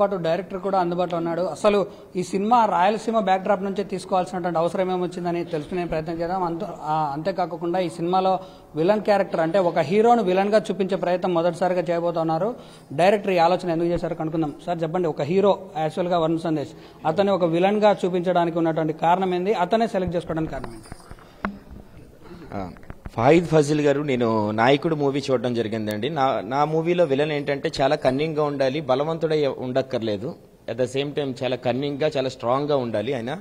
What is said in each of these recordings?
పాటు డైరెక్టర్ కూడా అందుబాటులో ఉన్నాడు. అసలు ఈ సినిమా రాయలసీమ బ్యాక్ డ్రాప్ నుంచే తీసుకోవాల్సినటువంటి అవసరం ఏమొచ్చిందని తెలుసుకునే ప్రయత్నం చేద్దాం. అంతేకాకుండా ఈ సినిమాలో విలన్ క్యారెక్టర్ అంటే ఒక హీరోను విలన్ గా చూపించే ప్రయత్నం మొదటిసారిగా చేయబోతున్నారు. డైరెక్టర్ ఈ ఆలోచన ఎందుకు చేశారో కనుక్కుందాం. సార్ చెప్పండి, ఒక హీరో యాక్చువల్ గా వరుణ్ సందేశ్ అతన్ని ఒక విలన్ గా చూపించడానికి ఉన్నటువంటి కారణం ఏంది, అతనే సెలెక్ట్ చేసుకోవడానికి కారణం ఏంటి? ఫాయిద్ ఫజిల్ గారు, నేను నాయకుడు మూవీ చూడడం జరిగిందండి. నా మూవీలో విలన్ ఏంటంటే చాలా కన్నింగ్ గా ఉండాలి, బలవంతుడై ఉండక్కర్లేదు. అట్ ద సేమ్ టైం చాలా కన్నింగ్ గా, చాలా స్ట్రాంగ్ గా ఉండాలి ఆయన.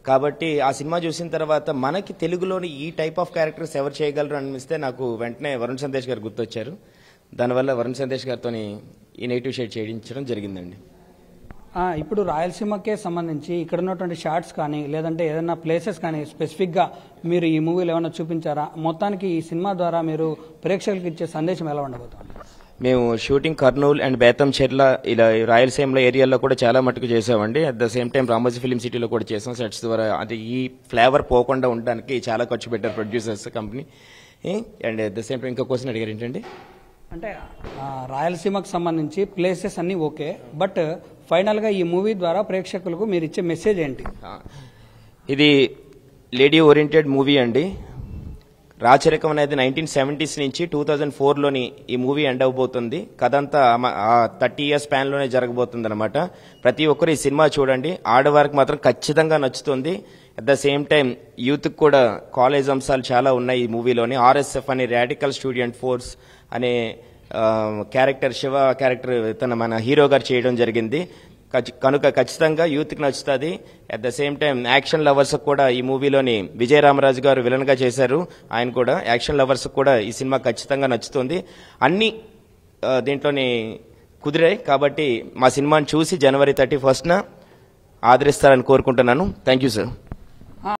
కాబట్టి ఆ సినిమా చూసిన తర్వాత మనకి తెలుగులోని ఈ టైప్ ఆఫ్ క్యారెక్టర్స్ ఎవరు చేయగలరు అనిపిస్తే నాకు వెంటనే వరుణ్ సందేశ్ గారు గుర్తొచ్చారు. దానివల్ల వరుణ్ సందేశ్ గారితో ఈ నెగిటివ్ షేడ్ చేయించడం జరిగిందండి. ఇప్పుడు రాయలసీమకే సంబంధించి ఇక్కడ ఉన్నటువంటి షార్ట్స్ కానీ లేదంటే ఏదైనా ప్లేసెస్ కానీ స్పెసిఫిక్గా మీరు ఈ మూవీలో ఏమైనా చూపించారా? మొత్తానికి ఈ సినిమా ద్వారా మీరు ప్రేక్షకులకు ఇచ్చే సందేశం ఎలా ఉండబోతుంది? మేము షూటింగ్ కర్నూలు అండ్ బేతంచెర్ల ఇలా రాయలసీమలో ఏరియాలో కూడా చాలా మటుకు చేసామండి. At the same time Ramoji film సిటీలో కూడా చేసాం సెట్స్ ద్వారా. అది ఈ ఫ్లేవర్ పోకుండా ఉండడానికి చాలా ఖర్చు పెట్టారు producers company. And at the same time ఇంకో క్వశ్చన్ అడిగారు ఏంటండి, అంటే రాయలసీమకు సంబంధించి ప్లేసెస్ అన్నీ ఓకే, బట్ ఫైనల్గా ఈ మూవీ ద్వారా ప్రేక్షకులకు మీరు ఇచ్చే మెసేజ్ ఏంటి? ఇది లేడీ ఓరియంటెడ్ మూవీ అండి. రాచరికం అనేది 1970s నుంచి 2004లోని ఈ మూవీ ఎండ్ అవబోతుంది. కథ అంతా 30 years స్పాన్లోనే జరగబోతుంది అనమాట. ప్రతి ఒక్కరు ఈ సినిమా చూడండి. ఆడవారికి మాత్రం ఖచ్చితంగా నచ్చుతుంది. అట్ ద సేమ్ టైం యూత్కి కూడా కాలేజ్ అంశాలు చాలా ఉన్నాయి ఈ మూవీలోని. ఆర్ఎస్ఎఫ్ అనే రాడికల్ స్టూడెంట్ ఫోర్స్ అనే క్యారెక్టర్, శివ క్యారెక్టర్ తన మన హీరో గారు చేయడం జరిగింది. కనుక ఖచ్చితంగా యూత్కి నచ్చుతుంది. At the same time action lovers కూడా ఈ మూవీలోని విజయ రామరాజు గారు విలన్ గా చేశారు. ఆయన కూడా యాక్షన్ లవర్స్ కూడా ఈ సినిమా ఖచ్చితంగా నచ్చుతుంది. అన్ని దీంట్లోని కుదిరాయి. కాబట్టి మా సినిమాని చూసి January 31st ఆదరిస్తారని కోరుకుంటున్నాను. Thank you sir.